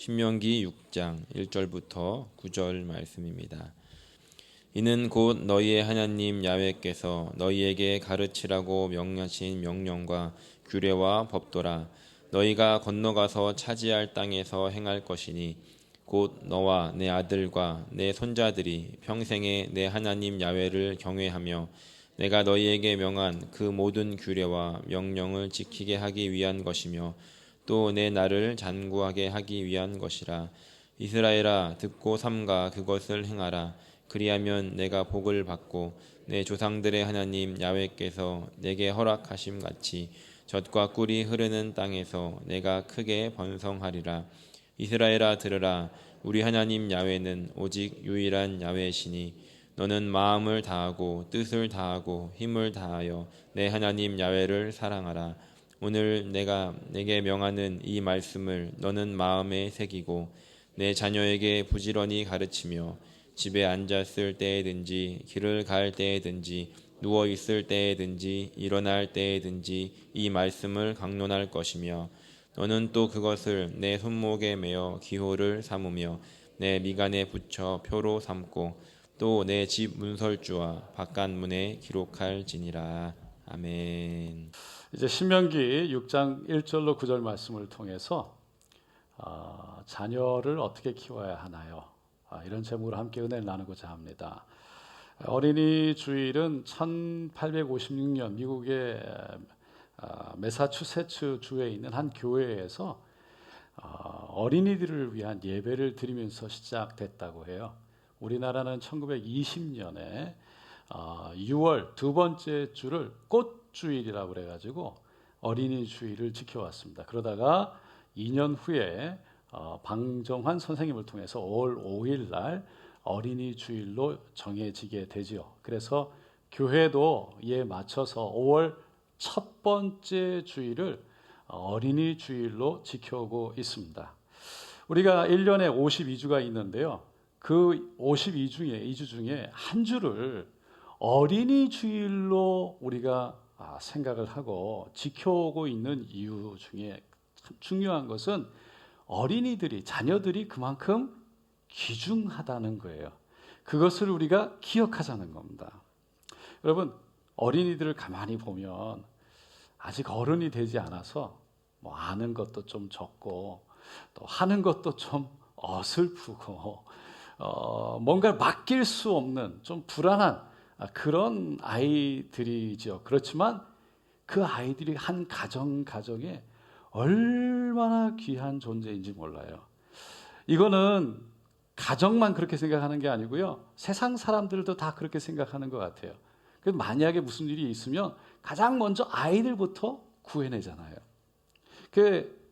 신명기 6장 1절부터 9절 말씀입니다. 이는 곧 너희의 하나님 야훼께서 너희에게 가르치라고 명하신 명령과 규례와 법도라. 너희가 건너가서 차지할 땅에서 행할 것이니 곧 너와 내 아들과 내 손자들이 평생에 내 하나님 야훼를 경외하며 내가 너희에게 명한 그 모든 규례와 명령을 지키게 하기 위한 것이며 또 내 날을 잔구하게 하기 위한 것이라. 이스라엘아, 듣고 삼가 그것을 행하라. 그리하면 내가 복을 받고 내 조상들의 하나님 야훼께서 내게 허락하심 같이 젖과 꿀이 흐르는 땅에서 내가 크게 번성하리라. 이스라엘아, 들으라. 우리 하나님 야훼는 오직 유일한 야훼시니 너는 마음을 다하고 뜻을 다하고 힘을 다하여 내 하나님 야훼를 사랑하라. 오늘 내가 내게 명하는 이 말씀을 너는 마음에 새기고 내 자녀에게 부지런히 가르치며 집에 앉았을 때에든지 길을 갈 때에든지 누워 있을 때에든지 일어날 때에든지 이 말씀을 강론할 것이며 너는 또 그것을 내 손목에 매어 기호를 삼으며 내 미간에 붙여 표로 삼고 또 내 집 문설주와 바깥문에 기록할지니라. 아멘. 이제 신명기 6장 1절로 9절 말씀을 통해서 자녀를 어떻게 키워야 하나요? 이런 제목으로 함께 은혜를 나누고자 합니다. 어린이 주일은 1856년 미국의 매사추세츠 주에 있는 한 교회에서 어린이들을 위한 예배를 드리면서 시작됐다고 해요. 우리나라는 1920년에 6월 두 번째 주를 꽃주일이라고 그래가지고 어린이 주일을 지켜왔습니다. 그러다가 2년 후에 방정환 선생님을 통해서 5월 5일 날 어린이 주일로 정해지게 되지요. 그래서 교회도 이에 맞춰서 5월 첫 번째 주일을 어린이 주일로 지켜오고 있습니다. 우리가 1년에 52주가 있는데요. 그 52주 중에 한 주를 어린이 주일로 우리가 생각을 하고 지켜오고 있는 이유 중에 참 중요한 것은 어린이들이, 자녀들이 그만큼 귀중하다는 거예요. 그것을 우리가 기억하자는 겁니다. 여러분, 어린이들을 가만히 보면 아직 어른이 되지 않아서 뭐 아는 것도 좀 적고 또 하는 것도 좀 어설프고 뭔가를 맡길 수 없는 좀 불안한 그런 아이들이죠. 그렇지만 그 아이들이 한 가정에 얼마나 귀한 존재인지 몰라요. 이거는 가정만 그렇게 생각하는 게 아니고요. 세상 사람들도 다 그렇게 생각하는 것 같아요. 그래서 만약에 무슨 일이 있으면 가장 먼저 아이들부터 구해내잖아요. 그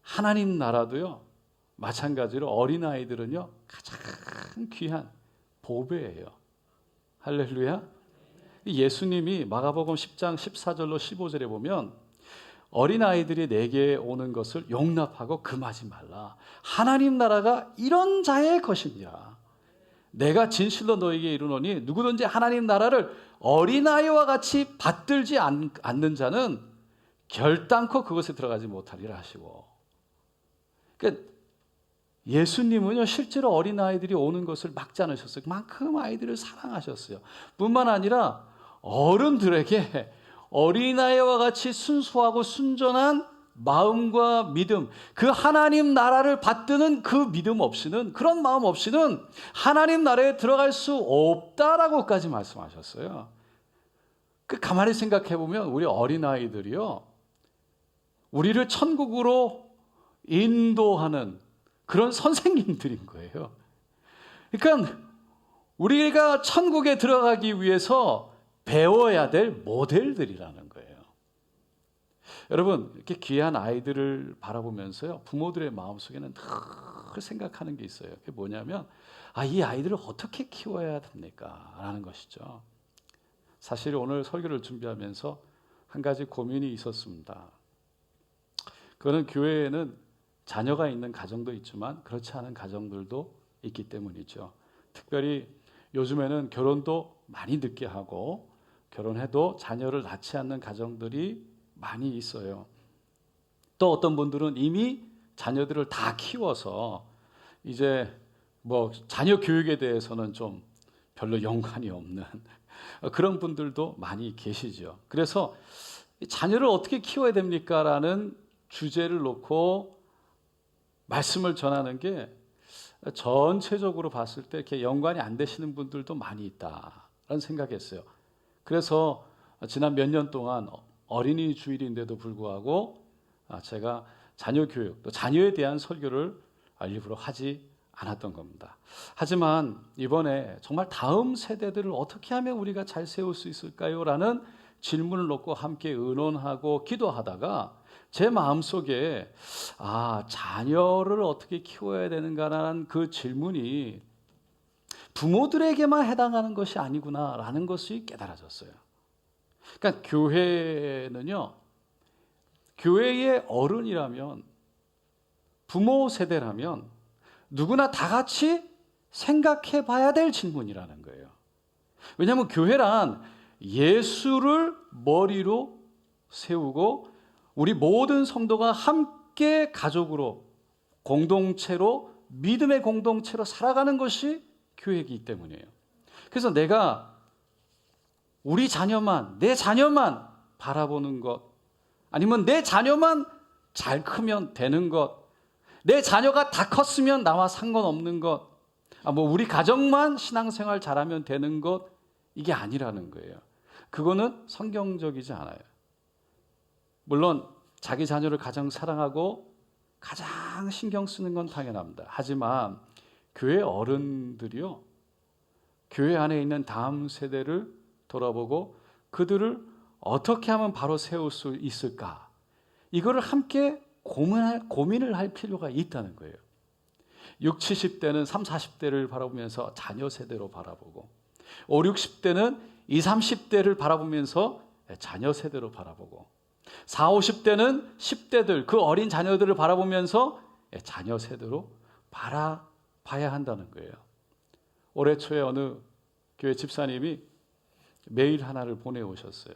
하나님 나라도요. 마찬가지로 어린아이들은요. 가장 귀한 보배예요. 할렐루야. 예수님이 마가복음 10장 14절로 15절에 보면 어린아이들이 내게 오는 것을 용납하고 금하지 말라. 하나님 나라가 이런 자의 것이니라. 내가 진실로 너에게 이르노니 누구든지 하나님 나라를 어린아이와 같이 받들지 않는 자는 결단코 그것에 들어가지 못하리라 하시고. 그러니까 예수님은요 실제로 어린아이들이 오는 것을 막지 않으셨어요. 그만큼 아이들을 사랑하셨어요. 뿐만 아니라 어른들에게 어린아이와 같이 순수하고 순전한 마음과 믿음, 그 하나님 나라를 받드는 그 믿음 없이는, 그런 마음 없이는 하나님 나라에 들어갈 수 없다라고까지 말씀하셨어요. 그 가만히 생각해 보면 우리 어린아이들이요 우리를 천국으로 인도하는 그런 선생님들인 거예요. 그러니까 우리가 천국에 들어가기 위해서 배워야 될 모델들이라는 거예요. 여러분, 이렇게 귀한 아이들을 바라보면서요, 부모들의 마음속에는 늘 생각하는 게 있어요. 그게 뭐냐면, 이 아이들을 어떻게 키워야 됩니까? 라는 것이죠. 사실 오늘 설교를 준비하면서 한 가지 고민이 있었습니다. 그거는 교회에는 자녀가 있는 가정도 있지만 그렇지 않은 가정들도 있기 때문이죠. 특별히 요즘에는 결혼도 많이 늦게 하고 결혼해도 자녀를 낳지 않는 가정들이 많이 있어요. 또 어떤 분들은 이미 자녀들을 다 키워서 이제 뭐 자녀 교육에 대해서는 좀 별로 연관이 없는 그런 분들도 많이 계시죠. 그래서 자녀를 어떻게 키워야 됩니까? 라는 주제를 놓고 말씀을 전하는 게 전체적으로 봤을 때 이렇게 연관이 안 되시는 분들도 많이 있다라는 생각했어요. 그래서 지난 몇 년 동안 어린이 주일인데도 불구하고 제가 자녀 교육, 또 자녀에 대한 설교를 일부러 하지 않았던 겁니다. 하지만 이번에 정말 다음 세대들을 어떻게 하면 우리가 잘 세울 수 있을까요? 라는 질문을 놓고 함께 의논하고 기도하다가 제 마음속에 자녀를 어떻게 키워야 되는가라는 그 질문이 부모들에게만 해당하는 것이 아니구나라는 것이 깨달아졌어요. 그러니까 교회는요, 교회의 어른이라면, 부모 세대라면 누구나 다 같이 생각해 봐야 될 질문이라는 거예요. 왜냐하면 교회란 예수를 머리로 세우고 우리 모든 성도가 함께 가족으로, 공동체로, 믿음의 공동체로 살아가는 것이 교회이기 때문이에요. 그래서 내가 우리 자녀만, 내 자녀만 바라보는 것, 아니면 내 자녀만 잘 크면 되는 것, 내 자녀가 다 컸으면 나와 상관없는 것, 우리 가정만 신앙생활 잘하면 되는 것, 이게 아니라는 거예요. 그거는 성경적이지 않아요. 물론 자기 자녀를 가장 사랑하고 가장 신경 쓰는 건 당연합니다. 하지만 교회 어른들이요, 교회 안에 있는 다음 세대를 돌아보고 그들을 어떻게 하면 바로 세울 수 있을까, 이거를 함께 고민을 할 필요가 있다는 거예요. 60, 70대는 30, 40대를 바라보면서 자녀 세대로 바라보고, 5, 60대는 20, 30대를 바라보면서 자녀 세대로 바라보고, 40, 50대는 10대들, 그 어린 자녀들을 바라보면서 자녀 세대로 바라봐야 한다는 거예요. 올해 초에 어느 교회 집사님이 메일 하나를 보내오셨어요.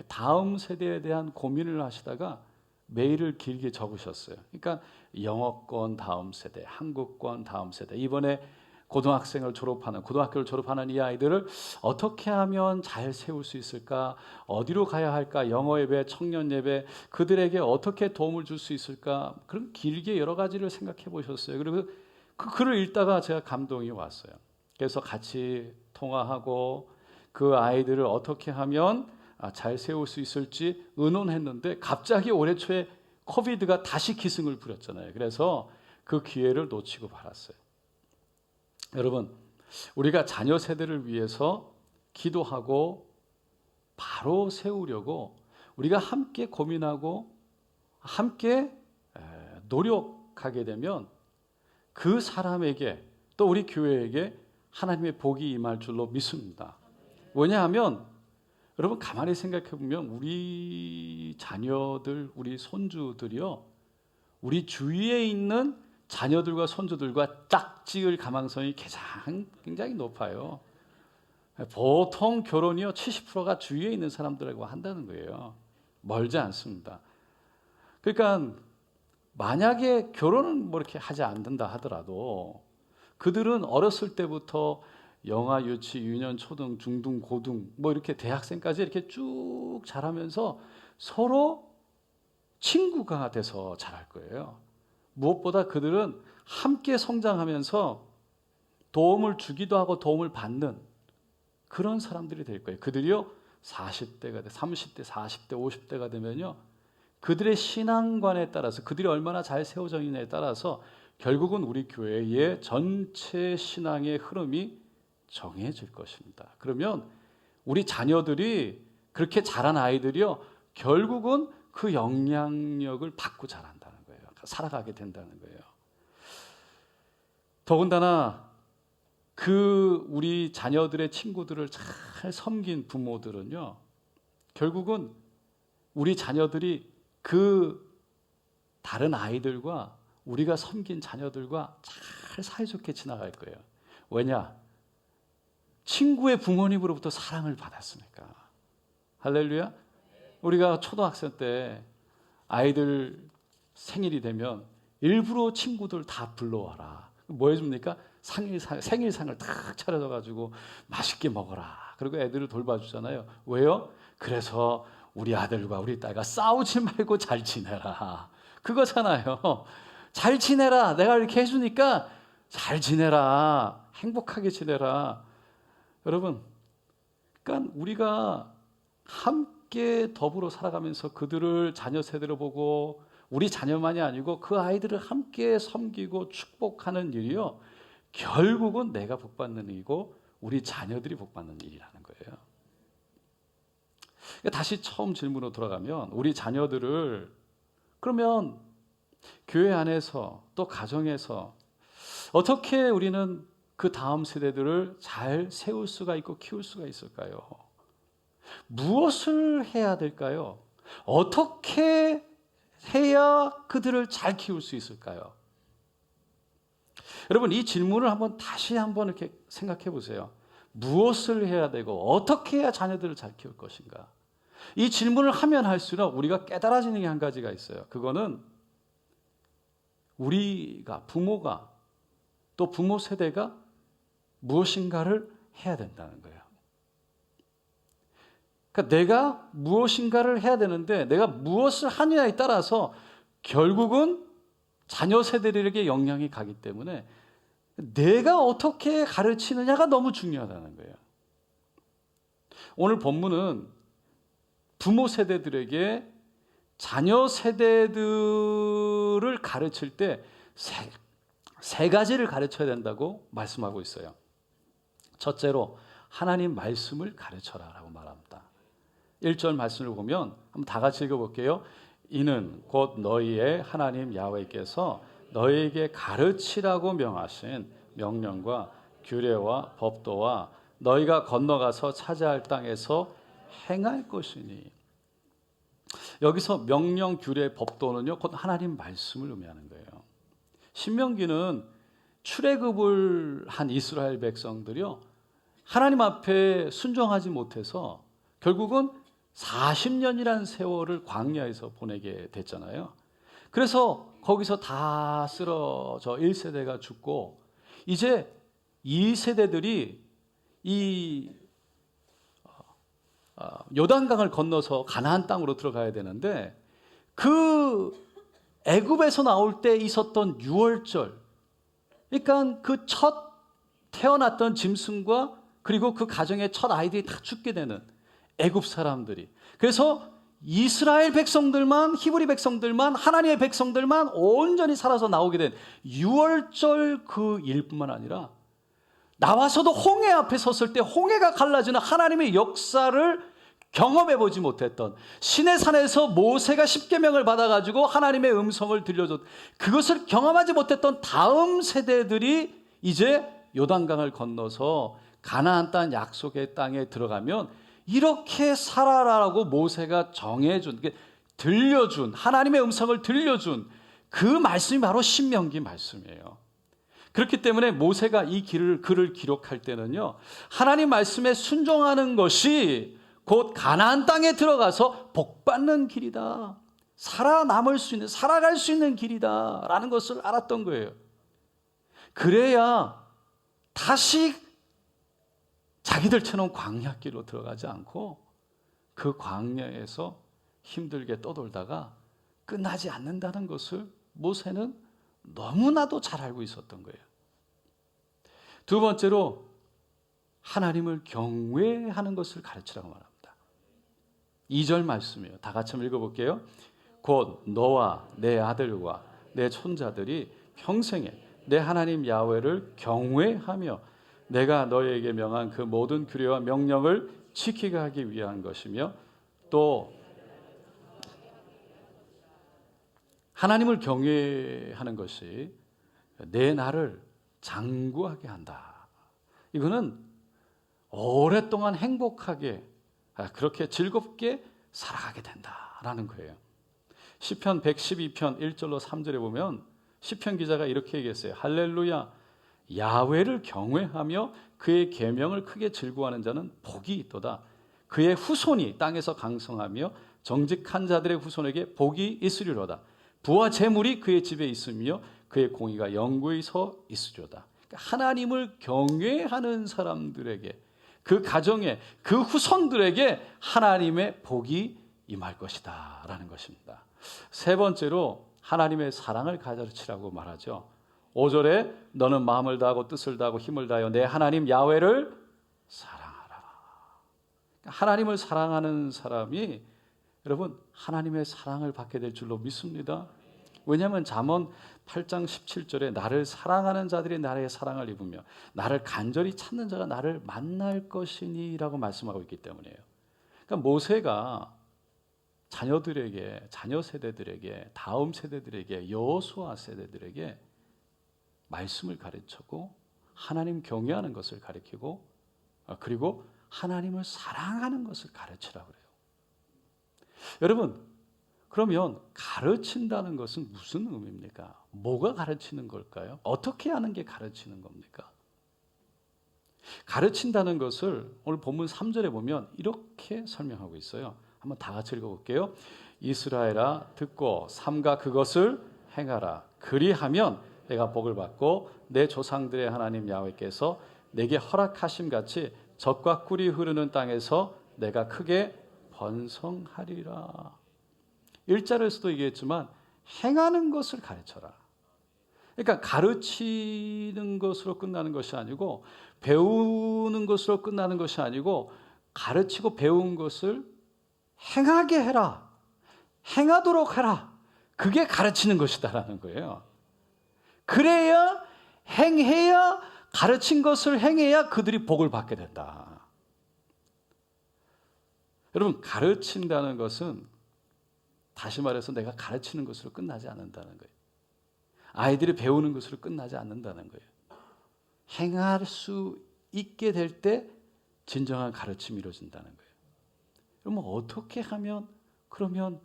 다음 세대에 대한 고민을 하시다가 메일을 길게 적으셨어요. 그러니까 영어권 다음 세대, 한국권 다음 세대, 이번에 고등학교를 졸업하는 이 아이들을 어떻게 하면 잘 세울 수 있을까? 어디로 가야 할까? 영어 예배, 청년 예배, 그들에게 어떻게 도움을 줄 수 있을까? 그런 길게 여러 가지를 생각해 보셨어요. 그리고 그 글을 읽다가 제가 감동이 왔어요. 그래서 같이 통화하고 그 아이들을 어떻게 하면 잘 세울 수 있을지 의논했는데, 갑자기 올해 초에 코비드가 다시 기승을 부렸잖아요. 그래서 그 기회를 놓치고 말았어요. 여러분, 우리가 자녀 세대를 위해서 기도하고 바로 세우려고 우리가 함께 고민하고 함께 노력하게 되면 그 사람에게, 또 우리 교회에게 하나님의 복이 임할 줄로 믿습니다. 왜냐하면 여러분, 가만히 생각해 보면 우리 자녀들, 우리 손주들이요, 우리 주위에 있는 자녀들과 손주들과 짝지을 가망성이 굉장히 높아요. 보통 결혼이요, 70%가 주위에 있는 사람들하고 한다는 거예요. 멀지 않습니다. 그러니까 만약에 결혼은 이렇게 하지 않는다 하더라도 그들은 어렸을 때부터 영아, 유치, 유년, 초등, 중등, 고등, 이렇게 대학생까지 이렇게 쭉 자라면서 서로 친구가 돼서 자랄 거예요. 무엇보다 그들은 함께 성장하면서 도움을 주기도 하고 도움을 받는 그런 사람들이 될 거예요. 그들이요, 40대가 돼, 30대, 40대, 50대가 되면요, 그들의 신앙관에 따라서, 그들이 얼마나 잘 세워져 있느냐에 따라서 결국은 우리 교회의 전체 신앙의 흐름이 정해질 것입니다. 그러면 우리 자녀들이, 그렇게 자란 아이들이요, 결국은 그 영향력을 받고 자란다는 거예요. 살아가게 된다는 거예요. 더군다나 그 우리 자녀들의 친구들을 잘 섬긴 부모들은요, 결국은 우리 자녀들이 그 다른 아이들과 우리가 섬긴 자녀들과 잘 사이좋게 지나갈 거예요. 왜냐? 친구의 부모님으로부터 사랑을 받았으니까. 할렐루야. 우리가 초등학생 때 아이들 생일이 되면 일부러 친구들 다 불러와라. 뭐 해줍니까? 생일상을 탁 차려줘가지고 맛있게 먹어라. 그리고 애들을 돌봐주잖아요. 왜요? 그래서 우리 아들과 우리 딸과 싸우지 말고 잘 지내라. 그거잖아요. 잘 지내라. 내가 이렇게 해주니까 잘 지내라. 행복하게 지내라. 여러분, 그러니까 우리가 함께 더불어 살아가면서 그들을 자녀 세대로 보고 우리 자녀만이 아니고 그 아이들을 함께 섬기고 축복하는 일이요, 결국은 내가 복받는 일이고 우리 자녀들이 복받는 일이라는 거예요. 다시 처음 질문으로 돌아가면, 우리 자녀들을 그러면 교회 안에서 또 가정에서 어떻게 우리는 그 다음 세대들을 잘 세울 수가 있고 키울 수가 있을까요? 무엇을 해야 될까요? 어떻게 해야 그들을 잘 키울 수 있을까요? 여러분, 이 질문을 다시 한번 이렇게 생각해 보세요. 무엇을 해야 되고 어떻게 해야 자녀들을 잘 키울 것인가? 이 질문을 하면 할수록 우리가 깨달아지는 게 한 가지가 있어요. 그거는 우리가, 부모가, 또 부모 세대가 무엇인가를 해야 된다는 거예요. 그러니까 내가 무엇인가를 해야 되는데 내가 무엇을 하느냐에 따라서 결국은 자녀 세대들에게 영향이 가기 때문에 내가 어떻게 가르치느냐가 너무 중요하다는 거예요. 오늘 본문은 부모 세대들에게 자녀 세대들을 가르칠 때 세 가지를 가르쳐야 된다고 말씀하고 있어요. 첫째로 하나님 말씀을 가르쳐라 라고 말합니다. 1절 말씀을 보면 한번 다 같이 읽어볼게요. 이는 곧 너희의 하나님 야훼께서 너희에게 가르치라고 명하신 명령과 규례와 법도와 너희가 건너가서 차지할 땅에서 행할 것이니. 여기서 명령, 규례, 법도는요, 곧 하나님 말씀을 의미하는 거예요. 신명기는 출애굽을 한 이스라엘 백성들이요, 하나님 앞에 순종하지 못해서 결국은 40년이라는 세월을 광야에서 보내게 됐잖아요. 그래서 거기서 다 쓰러져 1세대가 죽고 이제 2세대들이 이 요단강을 건너서 가나안 땅으로 들어가야 되는데, 그 애굽에서 나올 때 있었던 유월절, 그러니까 그 첫 태어났던 짐승과 그리고 그 가정의 첫 아이들이 다 죽게 되는 애굽 사람들이, 그래서 이스라엘 백성들만, 히브리 백성들만, 하나님의 백성들만 온전히 살아서 나오게 된 유월절 그 일뿐만 아니라 나와서도 홍해 앞에 섰을 때 홍해가 갈라지는 하나님의 역사를 경험해보지 못했던, 시내산에서 모세가 십계명을 받아가지고 하나님의 음성을 들려줬, 그것을 경험하지 못했던 다음 세대들이 이제 요단강을 건너서 가나안 땅 약속의 땅에 들어가면 이렇게 살아라라고 모세가 정해준, 들려준, 하나님의 음성을 들려준 그 말씀이 바로 신명기 말씀이에요. 그렇기 때문에 모세가 이 글을 기록할 때는요, 하나님 말씀에 순종하는 것이 곧 가나안 땅에 들어가서 복받는 길이다, 살아남을 수 있는, 살아갈 수 있는 길이다 라는 것을 알았던 거예요. 그래야 다시 자기들처럼 광야길로 들어가지 않고 그 광야에서 힘들게 떠돌다가 끝나지 않는다는 것을 모세는 너무나도 잘 알고 있었던 거예요. 두 번째로 하나님을 경외하는 것을 가르치라고 말합니다. 2절 말씀이에요. 다 같이 한번 읽어볼게요. 곧 너와 내 아들과 내 손자들이 평생에 내 하나님 야훼를 경외하며 내가 너희에게 명한 그 모든 규례와 명령을 지키게 하기 위한 것이며, 또 하나님을 경외하는 것이 내 나를 장구하게 한다. 이거는 오랫동안 행복하게, 그렇게 즐겁게 살아가게 된다라는 거예요. 시편 112편 1절로 3절에 보면 시편 기자가 이렇게 얘기했어요. 할렐루야, 야훼를 경외하며 그의 계명을 크게 즐거워하는 자는 복이 있도다. 그의 후손이 땅에서 강성하며 정직한 자들의 후손에게 복이 있으리로다. 부와 재물이 그의 집에 있으며 그의 공의가 영구히 서 있으리로다. 그러니까 하나님을 경외하는 사람들에게, 그 가정에, 그 후손들에게 하나님의 복이 임할 것이다 라는 것입니다. 세 번째로 하나님의 사랑을 가르치라고 말하죠. 5절에 너는 마음을 다하고 뜻을 다하고 힘을 다하여 내 하나님 야훼를 사랑하라. 하나님을 사랑하는 사람이 여러분 하나님의 사랑을 받게 될 줄로 믿습니다. 왜냐하면 잠언 8장 17절에 나를 사랑하는 자들이 나의 사랑을 입으며 나를 간절히 찾는 자가 나를 만날 것이니 라고 말씀하고 있기 때문이에요. 그러니까 모세가 자녀들에게, 자녀 세대들에게, 다음 세대들에게, 여호수아 세대들에게 말씀을 가르치고 하나님 경외하는 것을 가르치고 그리고 하나님을 사랑하는 것을 가르치라고 그래요. 여러분, 그러면 가르친다는 것은 무슨 의미입니까? 뭐가 가르치는 걸까요? 어떻게 하는 게 가르치는 겁니까? 가르친다는 것을 오늘 본문 3절에 보면 이렇게 설명하고 있어요. 한번 다 같이 읽어볼게요. 이스라엘아 듣고 삼가 그것을 행하라. 그리하면 내가 복을 받고 내 조상들의 하나님 야훼께서 내게 허락하심 같이 젖과 꿀이 흐르는 땅에서 내가 크게 번성하리라. 일절에서도 얘기했지만 행하는 것을 가르쳐라. 그러니까 가르치는 것으로 끝나는 것이 아니고 배우는 것으로 끝나는 것이 아니고 가르치고 배운 것을 행하게 해라. 행하도록 해라. 그게 가르치는 것이다라는 거예요. 그래야 행해야 가르친 것을 행해야 그들이 복을 받게 된다. 여러분 가르친다는 것은 다시 말해서 내가 가르치는 것으로 끝나지 않는다는 거예요. 아이들이 배우는 것으로 끝나지 않는다는 거예요. 행할 수 있게 될 때 진정한 가르침이 이루어진다는 거예요. 그러면 어떻게 하면 그러면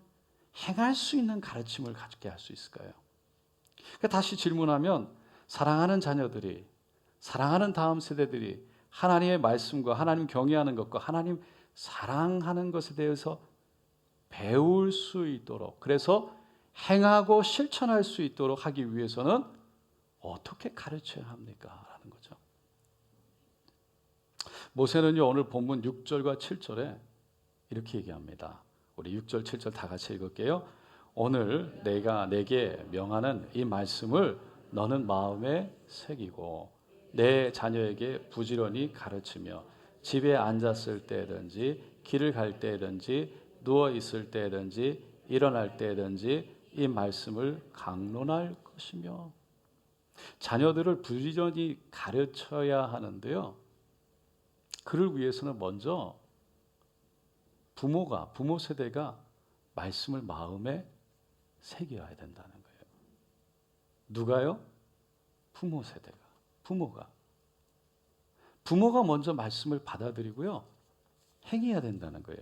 행할 수 있는 가르침을 갖게 할 수 있을까요? 그러니까 다시 질문하면 사랑하는 자녀들이, 사랑하는 다음 세대들이 하나님의 말씀과 하나님 경외하는 것과 하나님 사랑하는 것에 대해서 배울 수 있도록, 그래서 행하고 실천할 수 있도록 하기 위해서는 어떻게 가르쳐야 합니까? 라는 거죠. 모세는요 오늘 본문 6절과 7절에 이렇게 얘기합니다. 우리 6절 7절 다 같이 읽을게요. 오늘 내가 내게 명하는 이 말씀을 너는 마음에 새기고 내 자녀에게 부지런히 가르치며 집에 앉았을 때든지 길을 갈 때든지 누워 있을 때든지 일어날 때든지 이 말씀을 강론할 것이며. 자녀들을 부지런히 가르쳐야 하는데요. 그를 위해서는 먼저 부모 세대가 말씀을 마음에 새겨야 된다는 거예요. 누가요? 부모 세대가. 부모가 먼저 말씀을 받아들이고요. 행해야 된다는 거예요.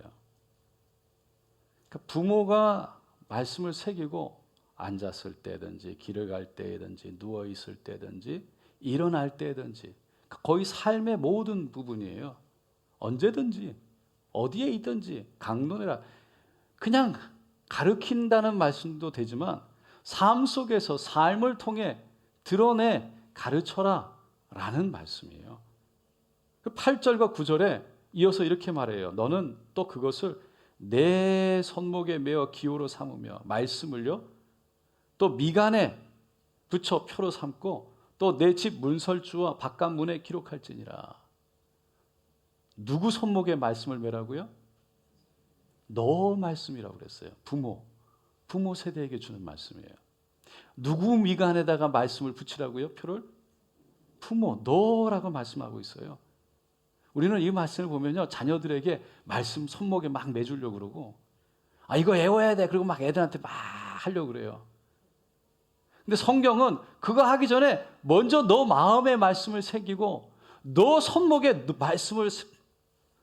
그러니까 부모가 말씀을 새기고 앉았을 때든지 길을 갈 때든지 누워 있을 때든지 일어날 때든지 거의 삶의 모든 부분이에요. 언제든지 어디에 있든지 강론해라. 그냥 가르친다는 말씀도 되지만 삶 속에서 삶을 통해 드러내 가르쳐라 라는 말씀이에요. 8절과 9절에 이어서 이렇게 말해요. 너는 또 그것을 내 손목에 메어 기호로 삼으며 말씀을요 또 미간에 붙여 표로 삼고 또 내 집 문설주와 바깥 문에 기록할지니라. 누구 손목에 말씀을 메라고요? 너 말씀이라고 그랬어요. 부모 세대에게 주는 말씀이에요. 누구 미간에다가 말씀을 붙이라고요? 표를? 부모, 너라고 말씀하고 있어요. 우리는 이 말씀을 보면요 자녀들에게 말씀 손목에 막 매주려고 그러고 이거 외워야 돼. 그리고 막 애들한테 막 하려고 그래요. 근데 성경은 그거 하기 전에 먼저 너 마음에 말씀을 새기고 너 손목에 말씀을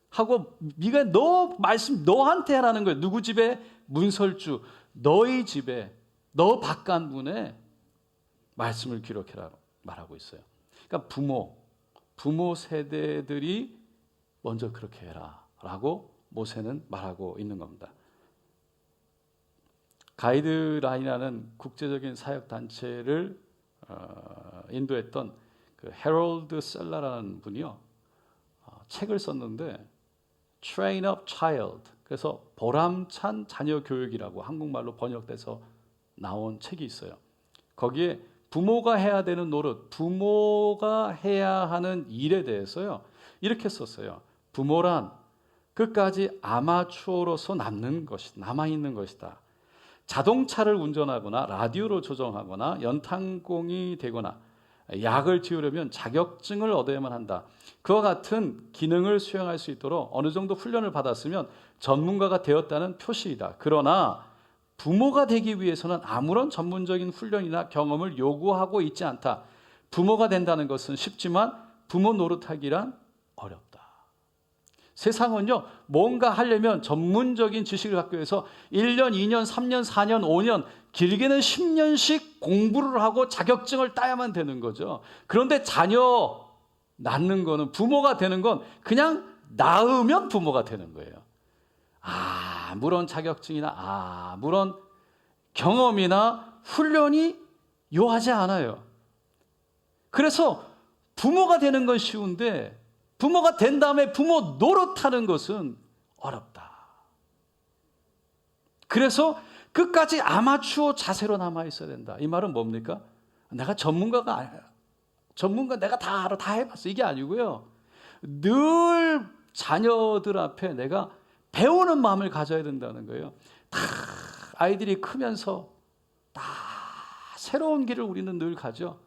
하고 네가 너 말씀 너한테 하라는 거예요. 누구 집에? 문설주. 너희 집에 너 바깥 문에 말씀을 기록해라 말하고 있어요. 그러니까 부모 세대들이 먼저 그렇게 해라 라고 모세는 말하고 있는 겁니다. 가이드라인이라는 국제적인 사역 단체를 인도했던 그 해롤드 셀러라는 분이요, 책을 썼는데 Train Up Child, 그래서 보람찬 자녀 교육이라고 한국말로 번역돼서 나온 책이 있어요. 거기에 부모가 해야 되는 노릇, 부모가 해야 하는 일에 대해서요, 이렇게 썼어요. 부모란 끝까지 아마추어로서 남아있는 것이다. 자동차를 운전하거나 라디오를 조정하거나 연탄공이 되거나 약을 지으려면 자격증을 얻어야만 한다. 그와 같은 기능을 수행할 수 있도록 어느 정도 훈련을 받았으면 전문가가 되었다는 표시이다. 그러나 부모가 되기 위해서는 아무런 전문적인 훈련이나 경험을 요구하고 있지 않다. 부모가 된다는 것은 쉽지만 부모 노릇하기란 어렵다. 세상은요, 뭔가 하려면 전문적인 지식을 갖기 위해서 1년, 2년, 3년, 4년, 5년, 길게는 10년씩 공부를 하고 자격증을 따야만 되는 거죠. 그런데 자녀 낳는 거는, 부모가 되는 건 그냥 낳으면 부모가 되는 거예요. 아무런 자격증이나 아무런 경험이나 훈련이 요하지 않아요. 그래서 부모가 되는 건 쉬운데 부모가 된 다음에 부모 노릇하는 것은 어렵다. 그래서 끝까지 아마추어 자세로 남아 있어야 된다. 이 말은 뭡니까? 내가 전문가가 아니야. 내가 다 알아, 다 해봤어. 이게 아니고요. 늘 자녀들 앞에 내가 배우는 마음을 가져야 된다는 거예요. 다 아이들이 크면서 다 새로운 길을 우리는 늘 가죠.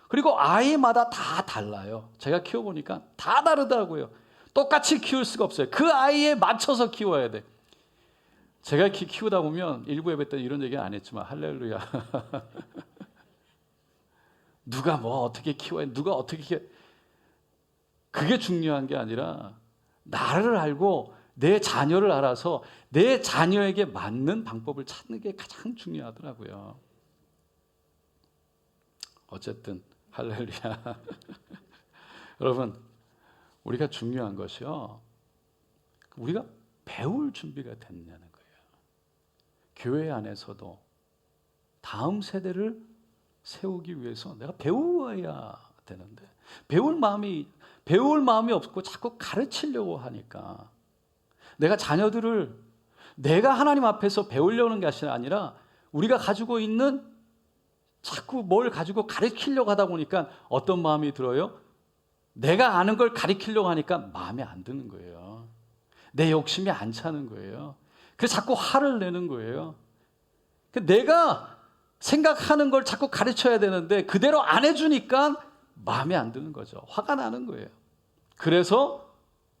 그리고 아이마다 다 달라요. 제가 키워보니까 다 다르더라고요. 똑같이 키울 수가 없어요. 그 아이에 맞춰서 키워야 돼. 제가 키우다 보면 일부 예배 때 이런 얘기는 안 했지만 할렐루야. 누가 뭐 어떻게 키워야, 누가 어떻게 키워, 그게 중요한 게 아니라 나를 알고 내 자녀를 알아서 내 자녀에게 맞는 방법을 찾는 게 가장 중요하더라고요. 어쨌든 할렐루야. 여러분, 우리가 중요한 것이요, 우리가 배울 준비가 됐냐는 거예요. 교회 안에서도 다음 세대를 세우기 위해서 내가 배워야 되는데 배울 마음이 없고 자꾸 가르치려고 하니까, 내가 자녀들을 내가 하나님 앞에서 배우려는 것이 아니라 우리가 가지고 있는 자꾸 뭘 가지고 가르치려고 하다 보니까 어떤 마음이 들어요? 내가 아는 걸 가르치려고 하니까 마음에 안 드는 거예요. 내 욕심이 안 차는 거예요. 그래서 자꾸 화를 내는 거예요. 내가 생각하는 걸 자꾸 가르쳐야 되는데 그대로 안 해주니까 마음에 안 드는 거죠. 화가 나는 거예요. 그래서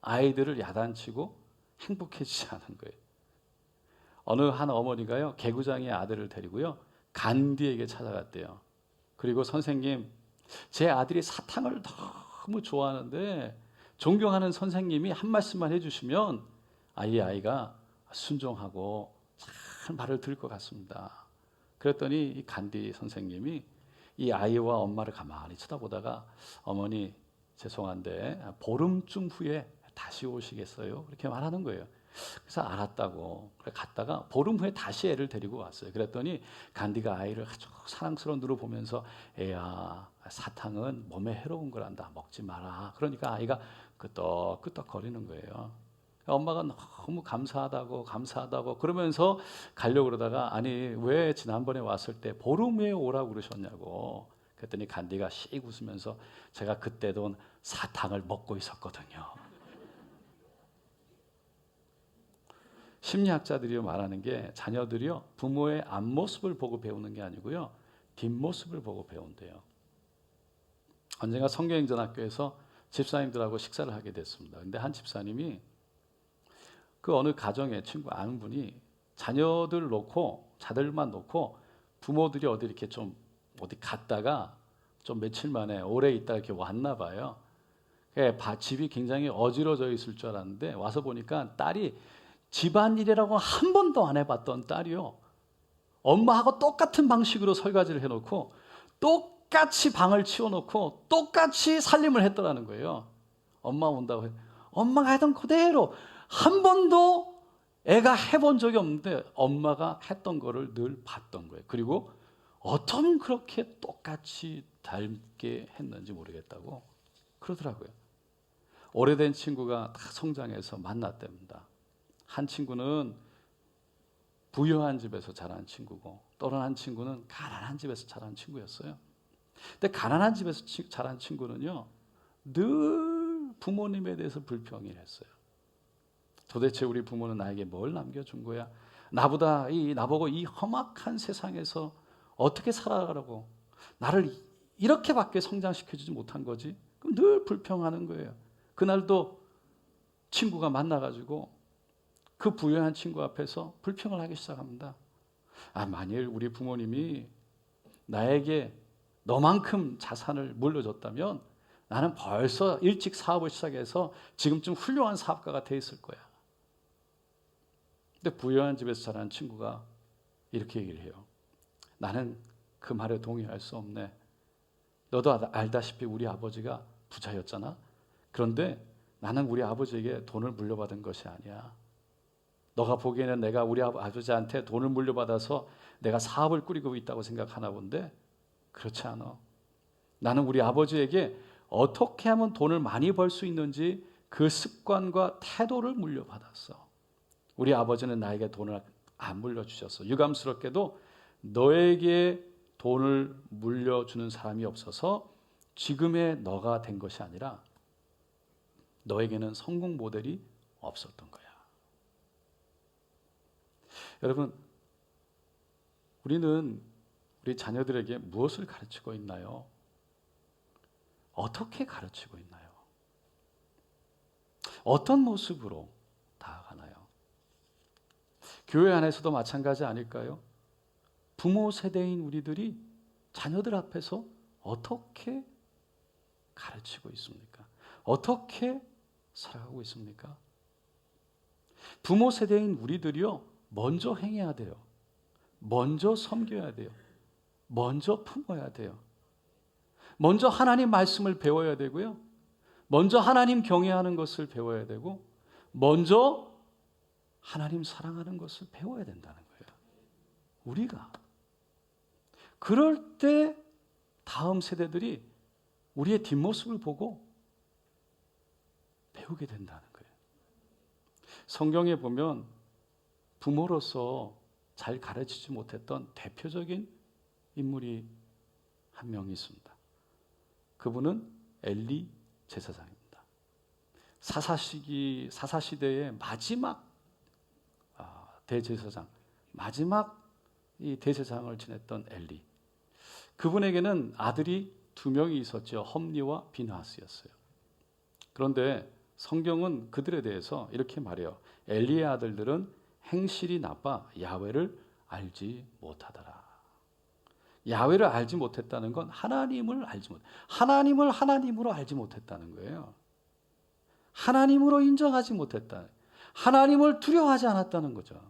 아이들을 야단치고 행복해지지 않은 거예요. 어느 한 어머니가요, 개구장의 아들을 데리고요, 간디에게 찾아갔대요. 그리고 선생님, 제 아들이 사탕을 너무 좋아하는데 존경하는 선생님이 한 말씀만 해주시면 이 아이가 순종하고 잘 말을 들을 것 같습니다. 그랬더니 이 간디 선생님이 이 아이와 엄마를 가만히 쳐다보다가, 어머니 죄송한데 보름쯤 후에 다시 오시겠어요? 그렇게 말하는 거예요. 그래서 알았다고. 그래 갔다가 보름 후에 다시 애를 데리고 왔어요. 그랬더니 간디가 아이를 아주 사랑스러운 눈으로 보면서, 애야, 사탕은 몸에 해로운 거란다. 먹지 마라. 그러니까 아이가 끄떡끄떡 거리는 거예요. 엄마가 너무 감사하다고 그러면서 가려고 그러다가, 아니 왜 지난번에 왔을 때 보름 후에 오라고 그러셨냐고. 그랬더니 간디가 씩 웃으면서, 제가 그때도 사탕을 먹고 있었거든요. 심리학자들이 말하는 게, 자녀들이요, 부모의 앞모습을 보고 배우는 게 아니고요, 뒷모습을 보고 배운대요. 언젠가 성경행전학교에서 집사님들하고 식사를 하게 됐습니다. 근데 한 집사님이 그 어느 가정의 친구 아는 분이 자들만 놓고 부모들이 어디 이렇게 좀 어디 갔다가 좀 며칠 만에 오래 있다 이렇게 왔나 봐요. 집이 굉장히 어지러져 있을 줄 알았는데 와서 보니까 딸이 집안일이라고 한 번도 안 해봤던 딸이요, 엄마하고 똑같은 방식으로 설거지를 해놓고 똑같이 방을 치워놓고 똑같이 살림을 했더라는 거예요. 엄마 온다고 해. 엄마가 하던 그대로 한 번도 애가 해본 적이 없는데 엄마가 했던 거를 늘 봤던 거예요. 그리고 어쩜 그렇게 똑같이 닮게 했는지 모르겠다고 그러더라고요. 오래된 친구가 다 성장해서 만났답니다. 한 친구는 부유한 집에서 자란 친구고 또 한 친구는 가난한 집에서 자란 친구였어요. 근데 가난한 집에서 자란 친구는요, 늘 부모님에 대해서 불평을 했어요. 도대체 우리 부모는 나에게 뭘 남겨준 거야? 나보고 이 험악한 세상에서 어떻게 살아가라고 나를 이렇게밖에 성장시켜주지 못한 거지? 그럼 늘 불평하는 거예요. 그날도 친구가 만나가지고 그 부유한 친구 앞에서 불평을 하기 시작합니다. 만일 우리 부모님이 나에게 너만큼 자산을 물려줬다면 나는 벌써 일찍 사업을 시작해서 지금쯤 훌륭한 사업가가 돼 있을 거야. 근데 부유한 집에서 자란 친구가 이렇게 얘기를 해요. 나는 그 말에 동의할 수 없네. 너도 알다시피 우리 아버지가 부자였잖아. 그런데 나는 우리 아버지에게 돈을 물려받은 것이 아니야. 너가 보기에는 내가 우리 아버지한테 돈을 물려받아서 내가 사업을 꾸리고 있다고 생각하나 본데 그렇지 않아. 나는 우리 아버지에게 어떻게 하면 돈을 많이 벌 수 있는지 그 습관과 태도를 물려받았어. 우리 아버지는 나에게 돈을 안 물려주셨어. 유감스럽게도 너에게 돈을 물려주는 사람이 없어서 지금의 너가 된 것이 아니라 너에게는 성공 모델이 없었던 거야. 여러분, 우리는 우리 자녀들에게 무엇을 가르치고 있나요? 어떻게 가르치고 있나요? 어떤 모습으로 다가가나요? 교회 안에서도 마찬가지 아닐까요? 부모 세대인 우리들이 자녀들 앞에서 어떻게 가르치고 있습니까? 어떻게 살아가고 있습니까? 부모 세대인 우리들이요, 먼저 행해야 돼요. 먼저 섬겨야 돼요. 먼저 품어야 돼요. 먼저 하나님 말씀을 배워야 되고요. 먼저 하나님 경외하는 것을 배워야 되고, 먼저 하나님 사랑하는 것을 배워야 된다는 거예요. 우리가. 그럴 때 다음 세대들이 우리의 뒷모습을 보고 배우게 된다는 거예요. 성경에 보면 부모로서 잘 가르치지 못했던 대표적인 인물이 한 명 있습니다. 그분은 엘리 제사장입니다. 사사시대의 마지막 대제사장, 마지막 이 대제사장을 지냈던 엘리. 그분에게는 아들이 2명이 있었죠. 험리와 비느하스였어요. 그런데 성경은 그들에 대해서 이렇게 말해요. 엘리의 아들들은 행실이 나빠 야훼를 알지 못하더라. 야훼를 알지 못했다는 건 하나님을 하나님으로 알지 못했다는 거예요. 하나님으로 인정하지 못했다. 하나님을 두려워하지 않았다는 거죠.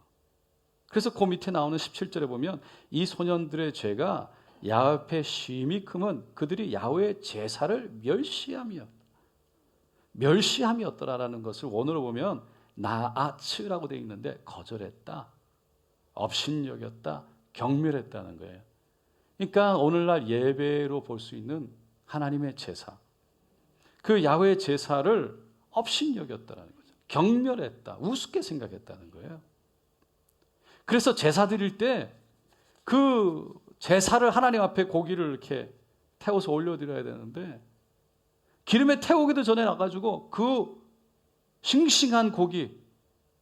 그래서 그 밑에 나오는 17절에 보면 이 소년들의 죄가 야훼 앞에 심히 크면 그들이 야훼의 제사를 멸시함이었더라라는 것을 원어로 보면 나아츠라고 되어 있는데 거절했다, 업신여겼다, 경멸했다는 거예요. 그러니까 오늘날 예배로 볼 수 있는 하나님의 제사, 그 야훼의 제사를 업신여겼다는 거죠. 경멸했다, 우습게 생각했다는 거예요. 그래서 제사 드릴 때 그 제사를 하나님 앞에 고기를 이렇게 태워서 올려드려야 되는데 기름에 태우기도 전에 나가지고 그 싱싱한 고기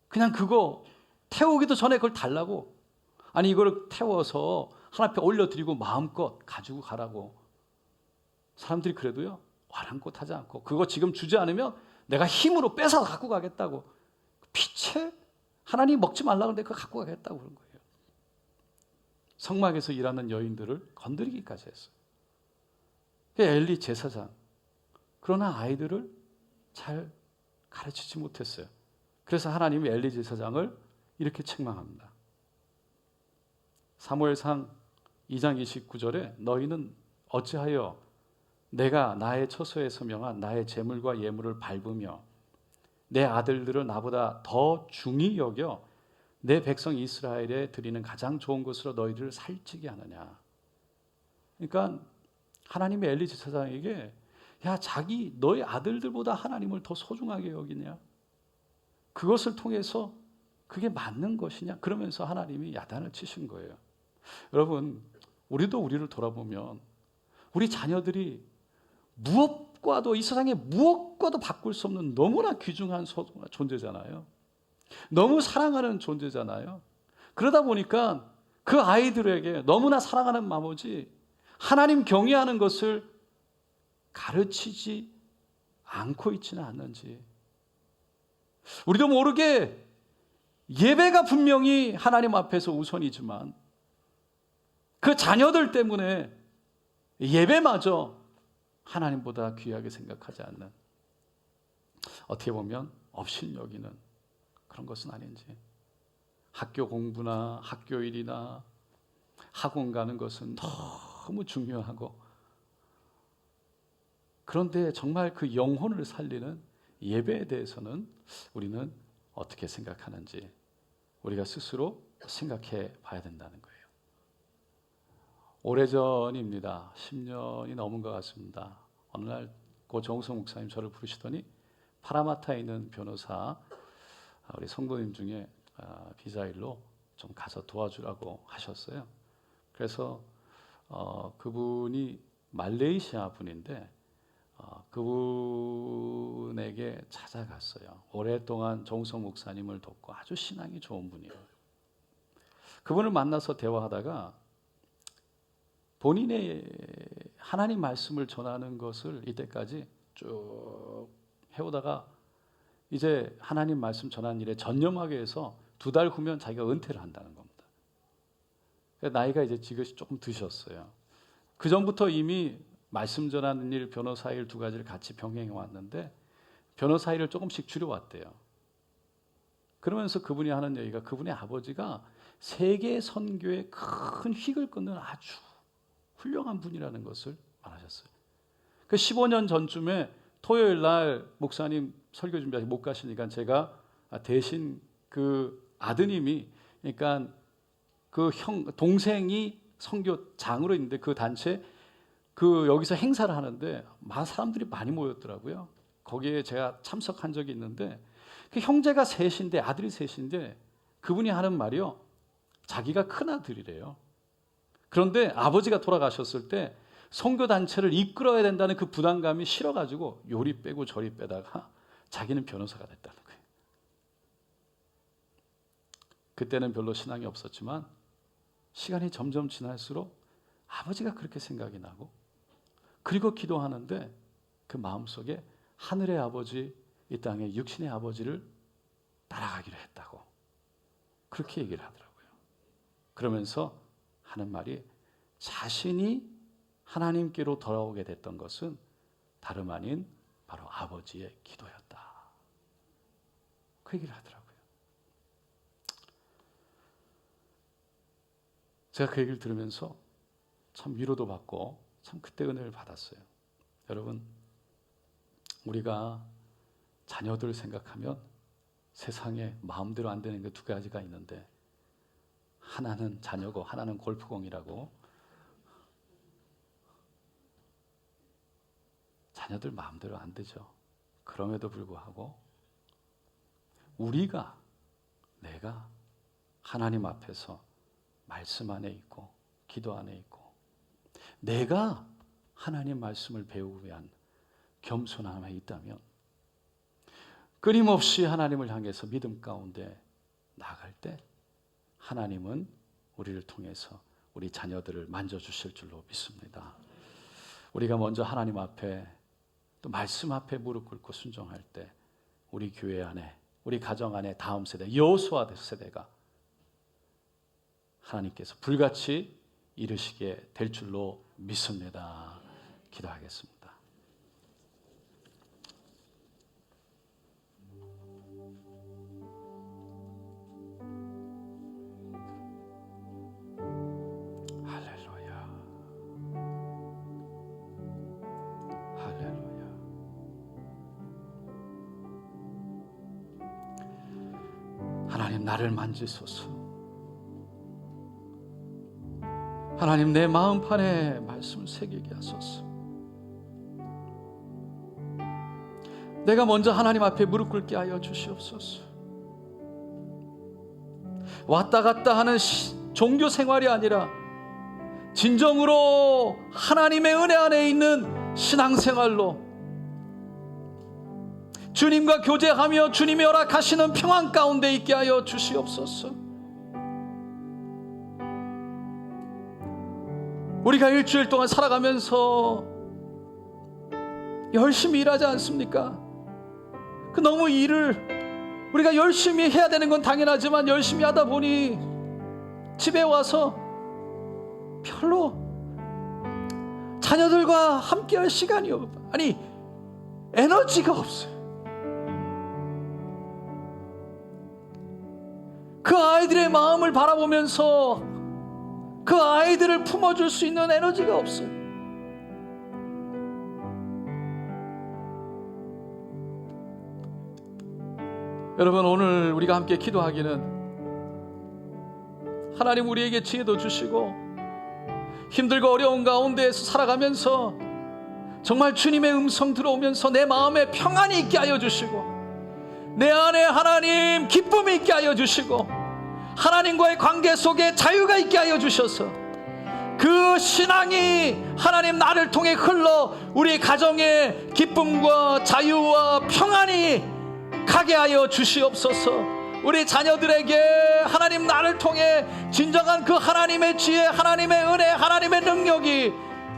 그냥 그거 태우기도 전에 그걸 달라고, 아니 이걸 태워서 하나님 앞에 올려드리고 마음껏 가지고 가라고. 사람들이 그래도요 와랑곳 하지 않고 그거 지금 주지 않으면 내가 힘으로 뺏어 갖고 가겠다고, 피채 하나님 먹지 말라고 하는데 그거 갖고 가겠다고 그런 거예요. 성막에서 일하는 여인들을 건드리기까지 했어요. 엘리 제사장, 그러나 아이들을 잘 가르치지 못했어요. 그래서 하나님이 엘리 제사장을 이렇게 책망합니다. 사무엘상 2장 29절에 너희는 어찌하여 내가 나의 처소에서 명한 나의 제물과 예물을 밟으며 내 아들들을 나보다 더 중히 여겨 내 백성 이스라엘에 드리는 가장 좋은 것으로 너희들을 살찌게 하느냐. 그러니까 하나님이 엘리 제사장에게 야, 자기 너희 아들들보다 하나님을 더 소중하게 여기냐? 그것을 통해서 그게 맞는 것이냐? 그러면서 하나님이 야단을 치신 거예요. 여러분, 우리도 우리를 돌아보면 우리 자녀들이 무엇과도 이 세상에 무엇과도 바꿀 수 없는 너무나 귀중한 존재잖아요. 너무 사랑하는 존재잖아요. 그러다 보니까 그 아이들에게 너무나 사랑하는 나머지 하나님 경외하는 것을 가르치지 않고 있지는 않는지. 우리도 모르게 예배가 분명히 하나님 앞에서 우선이지만 그 자녀들 때문에 예배마저 하나님보다 귀하게 생각하지 않는, 어떻게 보면 업신여기는 그런 것은 아닌지. 학교 공부나 학교 일이나 학원 가는 것은 너무 중요하고, 그런데 정말 그 영혼을 살리는 예배에 대해서는 우리는 어떻게 생각하는지 우리가 스스로 생각해 봐야 된다는 거예요. 오래전입니다. 10년이 넘은 것 같습니다. 어느 날 고 정우성 목사님 저를 부르시더니 파라마타에 있는 변호사 우리 성도님 중에 비자일로 좀 가서 도와주라고 하셨어요. 그래서 그분이 말레이시아 분인데 그분에게 찾아갔어요. 오랫동안 정우성 목사님을 돕고 아주 신앙이 좋은 분이에요. 그분을 만나서 대화하다가 본인의 하나님 말씀을 전하는 것을 이때까지 쭉 해오다가 이제 하나님 말씀 전하는 일에 전념하게 해서 2달 후면 자기가 은퇴를 한다는 겁니다. 나이가 이제 지금이 조금 드셨어요. 그 전부터 이미 말씀 전하는 일, 변호사 일 2가지를 같이 병행해 왔는데 변호사 일을 조금씩 줄여왔대요. 그러면서 그분이 하는 얘기가 그분의 아버지가 세계 선교에 큰 휙을 끊는 아주 훌륭한 분이라는 것을 말하셨어요. 그 15년 전쯤에 토요일 날 목사님 설교 준비하시 못 가시니까 제가 대신 그 아드님이, 그러니까 그 동생이 선교장으로 있는데 그 단체 그 여기서 행사를 하는데 사람들이 많이 모였더라고요. 거기에 제가 참석한 적이 있는데 그 형제가 셋인데 아들이 셋인데 그분이 하는 말이요, 자기가 큰 아들이래요. 그런데 아버지가 돌아가셨을 때 선교단체를 이끌어야 된다는 그 부담감이 싫어가지고 요리 빼고 저리 빼다가 자기는 변호사가 됐다는 거예요. 그때는 별로 신앙이 없었지만 시간이 점점 지날수록 아버지가 그렇게 생각이 나고, 그리고 기도하는데 그 마음속에 하늘의 아버지, 이 땅의 육신의 아버지를 따라가기로 했다고 그렇게 얘기를 하더라고요. 그러면서 하는 말이 자신이 하나님께로 돌아오게 됐던 것은 다름 아닌 바로 아버지의 기도였다. 그 얘기를 하더라고요. 제가 그 얘기를 들으면서 참 위로도 받고 참 그때 은혜를 받았어요. 여러분, 우리가 자녀들 생각하면 세상에 마음대로 안 되는 게 2가지가 있는데 하나는 자녀고 하나는 골프공이라고. 자녀들 마음대로 안 되죠. 그럼에도 불구하고 내가 하나님 앞에서 말씀 안에 있고 기도 안에 있고 내가 하나님 말씀을 배우기 위한 겸손함에 있다면 끊임없이 하나님을 향해서 믿음 가운데 나아갈 때 하나님은 우리를 통해서 우리 자녀들을 만져주실 줄로 믿습니다. 우리가 먼저 하나님 앞에 또 말씀 앞에 무릎 꿇고 순종할 때 우리 교회 안에, 우리 가정 안에 다음 세대, 여호수아 세대가 하나님께서 불같이 이루시게 될 줄로 믿습니다. 기도하겠습니다. 하나님 나를 만지소서. 하나님 내 마음판에 말씀을 새기게 하소서. 내가 먼저 하나님 앞에 무릎 꿇게 하여 주시옵소서. 왔다 갔다 하는 종교 생활이 아니라 진정으로 하나님의 은혜 안에 있는 신앙생활로 주님과 교제하며 주님이 허락하시는 평안 가운데 있게 하여 주시옵소서. 우리가 일주일 동안 살아가면서 열심히 일하지 않습니까? 그 너무 일을 우리가 열심히 해야 되는 건 당연하지만 열심히 하다 보니 집에 와서 별로 자녀들과 함께 할 시간이 아니 에너지가 없어요. 그 아이들의 마음을 바라보면서 그 아이들을 품어줄 수 있는 에너지가 없어요. 여러분, 오늘 우리가 함께 기도하기는 하나님 우리에게 지혜도 주시고 힘들고 어려운 가운데에서 살아가면서 정말 주님의 음성 들어오면서 내 마음에 평안이 있게 하여 주시고 내 안에 하나님 기쁨이 있게 하여 주시고 하나님과의 관계 속에 자유가 있게 하여 주셔서 그 신앙이 하나님 나를 통해 흘러 우리 가정에 기쁨과 자유와 평안이 가게 하여 주시옵소서. 우리 자녀들에게 하나님 나를 통해 진정한 그 하나님의 지혜, 하나님의 은혜, 하나님의 능력이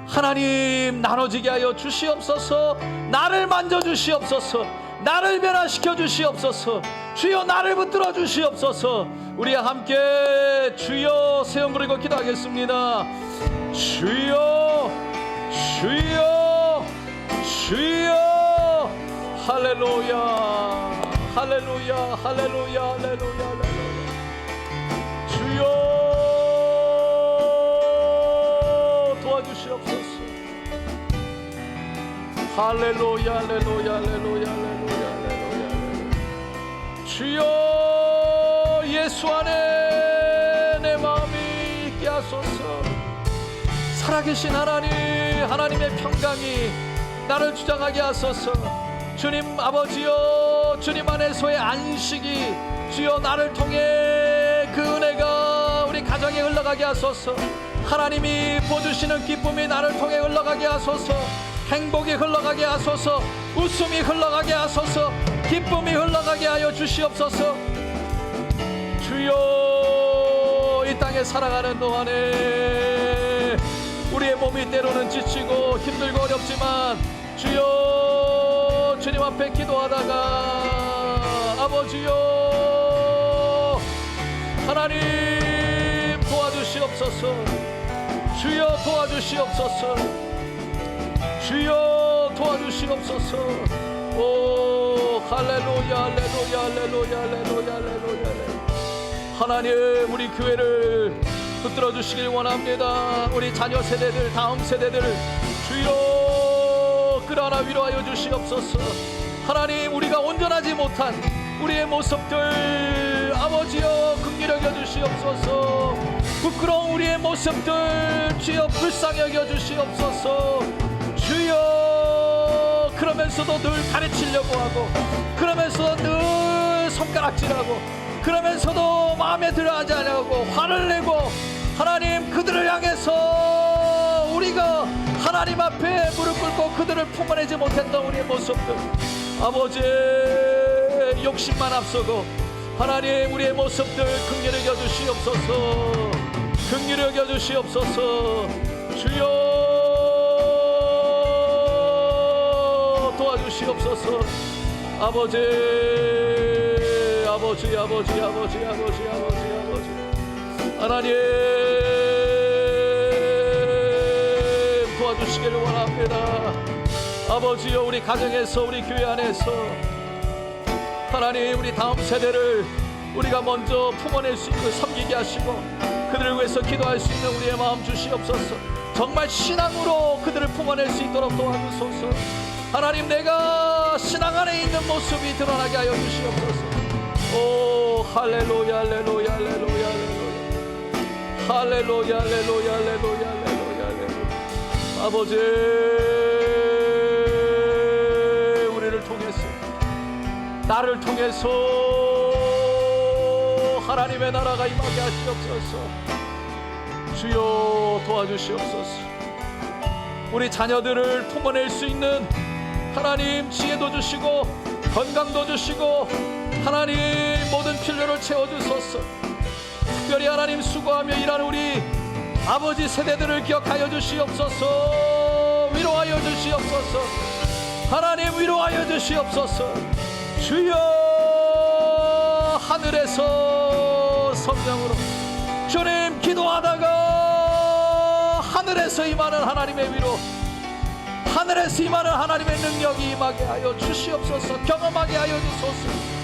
하나님 나눠지게 하여 주시옵소서. 나를 만져주시옵소서. 나를 변화시켜 주시옵소서. 주여 나를 붙들어 주시옵소서. 우리 함께 주여 세 번 부르고 기도하겠습니다. 주여 주여 주여. 할렐루야 할렐루야 할렐루야 할렐루야 할렐루야. 주여 도와주시옵소서. 할렐루야 할렐루야 할렐루야 할렐루야 할렐루야. 주여 예수 안에 내 마음이 있게 하소서. 살아계신 하나님, 하나님의 평강이 나를 주장하게 하소서. 주님 아버지여, 주님 안에서의 안식이 주여 나를 통해 그 은혜가 우리 가정에 흘러가게 하소서. 하나님이 보여주시는 기쁨이 나를 통해 흘러가게 하소서. 행복이 흘러가게 하소서. 웃음이 흘러가게 하소서. 기쁨이 흘러가게 하여 주시옵소서. 주여 이 땅에 살아가는 동안에 우리의 몸이 때로는 지치고 힘들고 어렵지만 주여 주님 앞에 기도하다가 아버지여 하나님 도와주시옵소서. 주여 도와주시옵소서. 주여 도와주시옵소서. 오 할렐루야 할렐루야 할렐루야 할렐루야 할렐루야. 하나님 우리 교회를 붙들어 주시길 원합니다. 우리 자녀 세대들, 다음 세대들 주여 끌어안아 위로하여 주시옵소서. 하나님 우리가 온전하지 못한 우리의 모습들 아버지여 긍휼히 여겨 주시옵소서. 부끄러운 우리의 모습들 주여 불쌍히 여겨 주시옵소서. 주여 그러면서도 늘 가르치려고 하고 그러면서도 늘 손가락질하고 그러면서도 마음에 들어하지 않고 화를 내고 하나님 그들을 향해서 우리가 하나님 앞에 무릎 꿇고 그들을 품어내지 못했던 우리의 모습들 아버지 욕심만 앞서고 하나님 우리의 모습들 긍휼히 여겨 주시옵소서. 긍휼히 여겨 주시옵소서. 주여 도와주시옵소서. 아버지 아버지 아버지 아버지 아버지 아버지 아버지 하나님 도와주시기를 원합니다. 아버지여 우리 가정에서 우리 교회 안에서 하나님 우리 다음 세대를 우리가 먼저 품어낼 수 있고 섬기게 하시고 그들을 위해서 기도할 수 있는 우리의 마음 주시옵소서. 정말 신앙으로 그들을 품어낼 수 있도록 도와주소서. 하나님 내가 신앙 안에 있는 모습이 드러나게 하여 주시옵소서. 오 할렐루야 할렐루야 할렐루야 할렐루야 할렐루야 할렐루야 할렐루야 할렐루야. 아버지, 우리를 통해서, 나를 통해서 하나님의 나라가 임하게 하시옵소서. 주여 도와주시옵소서. 우리 자녀들을 품어낼 수 있는 하나님 지혜도 주시고 건강도 주시고 하나님 모든 필요를 채워주소서. 특별히 하나님 수고하며 일하는 우리 아버지 세대들을 기억하여 주시옵소서. 위로하여 주시옵소서. 하나님 위로하여 주시옵소서. 주여 하늘에서 성령으로 주님 기도하다가 하늘에서 임하는 하나님의 위로, 하늘에서 임하는 하나님의 능력이 임하게 하여 주시옵소서. 경험하게 하여 주소서.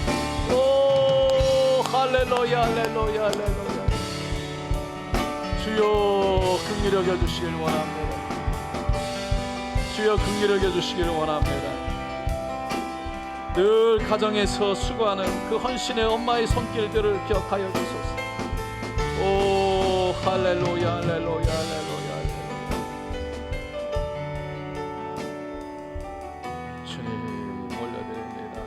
오 할렐루야 할렐루야 할렐루야. 주여 긍휼히 여겨 주시길 원합니다. 주여 긍휼히 여겨 주시길 원합니다. 늘 가정에서 수고하는 그 헌신의 엄마의 손길들을 기억하여 주소서. 오 할렐루야 할렐루야 할렐루야. 주님 올려드립니다.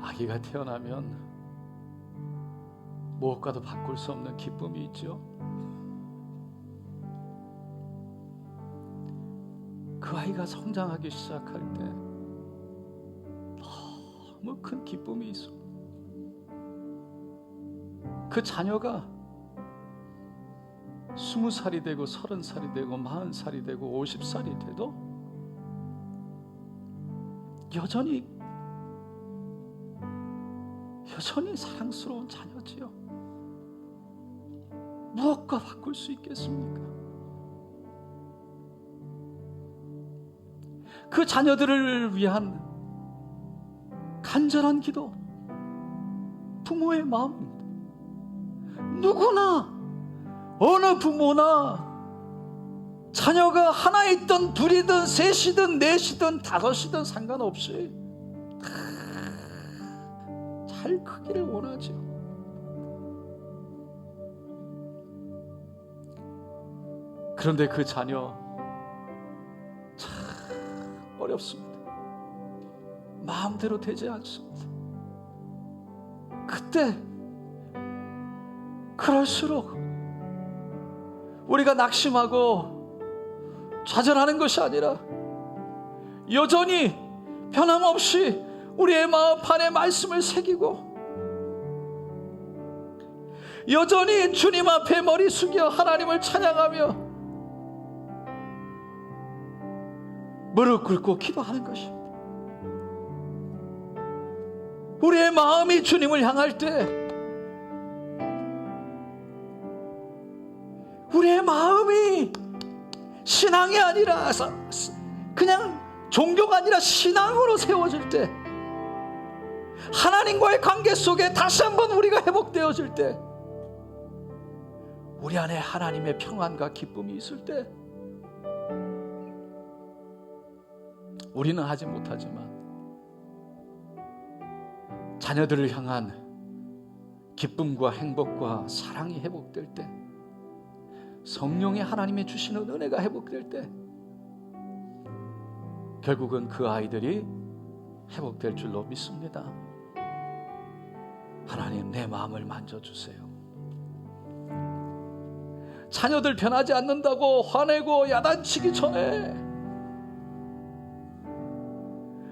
아기가 태어나면 무엇과도 바꿀 수 없는 기쁨이 있죠. 그 아이가 성장하기 시작할 때 너무 큰 기쁨이 있어. 그 자녀가 20살이 되고 30살이 되고 40살이 되고 50살이 돼도 여전히 사랑스러운 자녀지요. 무엇과 바꿀 수 있겠습니까? 그 자녀들을 위한 간절한 기도, 부모의 마음입니다. 누구나, 어느 부모나 자녀가 하나 있든 둘이든 셋이든 넷이든 다섯이든 상관없이 잘 크기를 원하죠. 그런데 그 자녀 참 어렵습니다. 마음대로 되지 않습니다. 그때 그럴수록 우리가 낙심하고 좌절하는 것이 아니라 여전히 변함없이 우리의 마음판에 말씀을 새기고 여전히 주님 앞에 머리 숙여 하나님을 찬양하며 무릎 꿇고 기도하는 것입니다. 우리의 마음이 주님을 향할 때, 우리의 마음이 신앙이 아니라 그냥 종교가 아니라 신앙으로 세워질 때, 하나님과의 관계 속에 다시 한번 우리가 회복되어질 때, 우리 안에 하나님의 평안과 기쁨이 있을 때, 우리는 하지 못하지만 자녀들을 향한 기쁨과 행복과 사랑이 회복될 때, 성령의 하나님이 주시는 은혜가 회복될 때, 결국은 그 아이들이 회복될 줄로 믿습니다. 하나님, 내 마음을 만져주세요. 자녀들 변하지 않는다고 화내고 야단치기 전에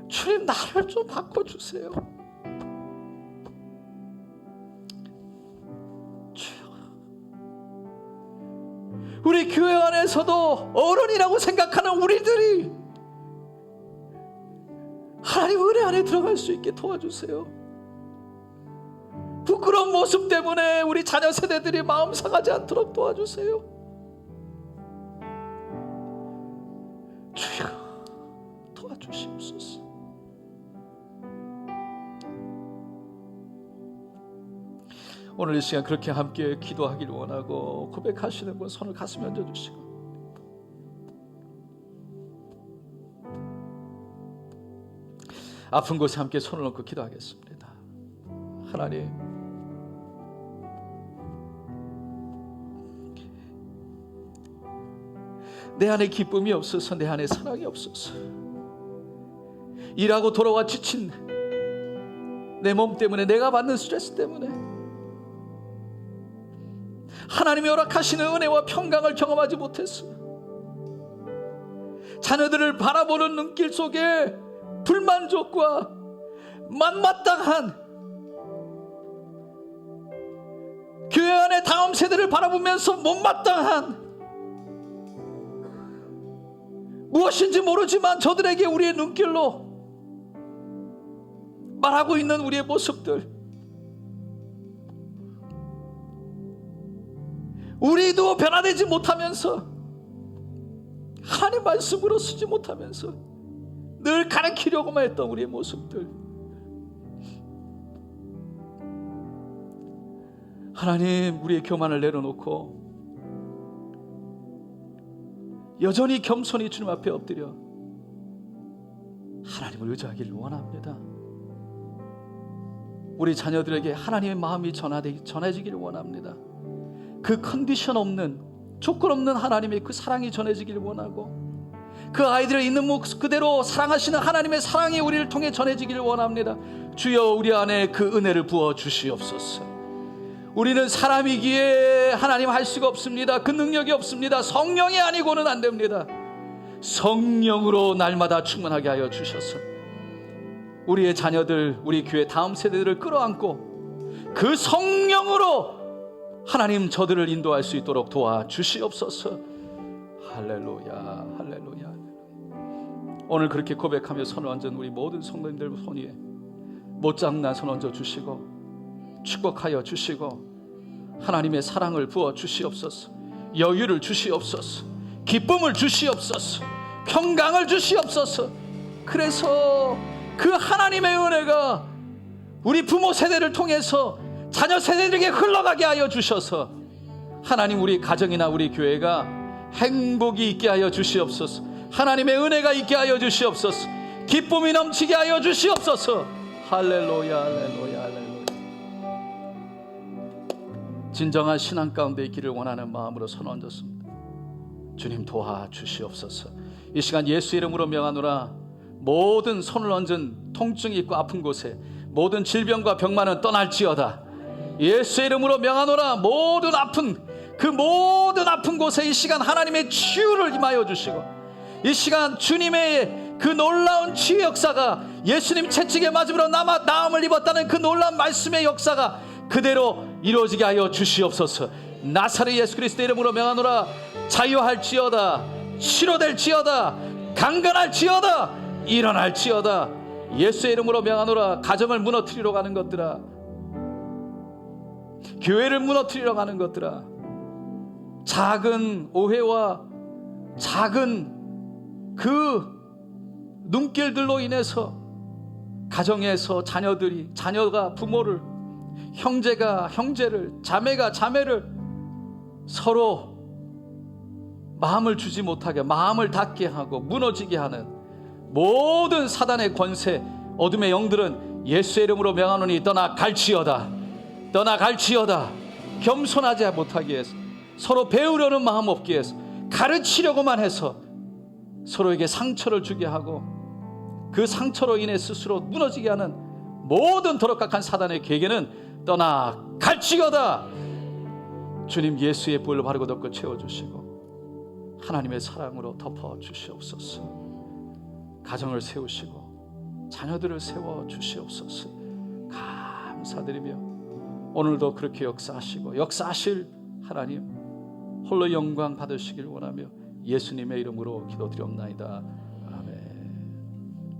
주님, 나를 좀 바꿔주세요. 주여, 우리 교회 안에서도 어른이라고 생각하는 우리들이 하나님 은혜 안에 들어갈 수 있게 도와주세요. 부끄러운 모습 때문에 우리 자녀 세대들이 마음 상하지 않도록 도와주세요. 주여, 도와주시옵소서. 오늘 이 시간 그렇게 함께 기도하기를 원하고 고백하시는 분 손을 가슴에 얹어주시고, 아픈 곳에 함께 손을 얹고 기도하겠습니다. 하나님, 내 안에 기쁨이 없어서, 내 안에 사랑이 없어서, 일하고 돌아와 지친 내 몸 때문에, 내가 받는 스트레스 때문에 하나님이 허락하시는 은혜와 평강을 경험하지 못했어. 자녀들을 바라보는 눈길 속에 불만족과 만마땅한, 교회 안에 다음 세대를 바라보면서 못마땅한, 무엇인지 모르지만 저들에게 우리의 눈길로 말하고 있는 우리의 모습들, 우리도 변화되지 못하면서, 하나님 말씀으로 쓰지 못하면서 늘 가르치려고만 했던 우리의 모습들, 하나님, 우리의 교만을 내려놓고 여전히 겸손히 주님 앞에 엎드려 하나님을 의지하기를 원합니다. 우리 자녀들에게 하나님의 마음이 전해지기를 원합니다. 그 컨디션 없는, 조건 없는 하나님의 그 사랑이 전해지기를 원하고, 그 아이들을 있는 모습 그대로 사랑하시는 하나님의 사랑이 우리를 통해 전해지기를 원합니다. 주여, 우리 안에 그 은혜를 부어 주시옵소서. 우리는 사람이기에 하나님 할 수가 없습니다. 그 능력이 없습니다. 성령이 아니고는 안 됩니다. 성령으로 날마다 충만하게 하여 주셔서 우리의 자녀들, 우리 교회 다음 세대들을 끌어안고 그 성령으로 하나님 저들을 인도할 수 있도록 도와주시옵소서. 할렐루야, 할렐루야. 오늘 그렇게 고백하며 손을 얹은 우리 모든 성도님들 손 위에 못장난 손 얹어 주시고 축복하여 주시고 하나님의 사랑을 부어 주시옵소서. 여유를 주시옵소서. 기쁨을 주시옵소서. 평강을 주시옵소서. 그래서 그 하나님의 은혜가 우리 부모 세대를 통해서 자녀 세대들에게 흘러가게 하여 주셔서 하나님, 우리 가정이나 우리 교회가 행복이 있게 하여 주시옵소서. 하나님의 은혜가 있게 하여 주시옵소서. 기쁨이 넘치게 하여 주시옵소서. 할렐루야, 할렐루야, 할렐루야. 진정한 신앙 가운데 있기를 원하는 마음으로 손 얹었습니다. 주님, 도와주시옵소서. 이 시간 예수 이름으로 명하노라. 모든 손을 얹은 통증이 있고 아픈 곳에 모든 질병과 병만은 떠날지어다. 예수 이름으로 명하노라. 모든 아픈 곳에 이 시간 하나님의 치유를 임하여 주시고, 이 시간 주님의 그 놀라운 치유 역사가, 예수님 채찍에 맞음으로 나음을 입었다는 그 놀라운 말씀의 역사가 그대로 이루어지게 하여 주시옵소서. 나사렛 예수 그리스도 이름으로 명하노라. 자유할지어다. 치료될지어다. 강건할지어다. 일어날지어다. 예수의 이름으로 명하노라. 가정을 무너뜨리러 가는 것들아, 교회를 무너뜨리러 가는 것들아, 작은 오해와 작은 그 눈길들로 인해서 가정에서 자녀가 부모를, 형제가 형제를, 자매가 자매를 서로 마음을 주지 못하게, 마음을 닫게 하고 무너지게 하는 모든 사단의 권세, 어둠의 영들은 예수의 이름으로 명하노니 떠나갈지어다. 떠나갈지어다. 겸손하지 못하게 해서, 서로 배우려는 마음 없게 해서, 가르치려고만 해서 서로에게 상처를 주게 하고 그 상처로 인해 스스로 무너지게 하는 모든 더럽각한 사단의 계계는 떠나갈지어다. 주님, 예수의 불을 바르고 덮고 채워주시고 하나님의 사랑으로 덮어주시옵소서. 가정을 세우시고 자녀들을 세워주시옵소서. 감사드리며 오늘도 그렇게 역사하실 하나님 홀로 영광 받으시길 원하며 예수님의 이름으로 기도드리옵나이다.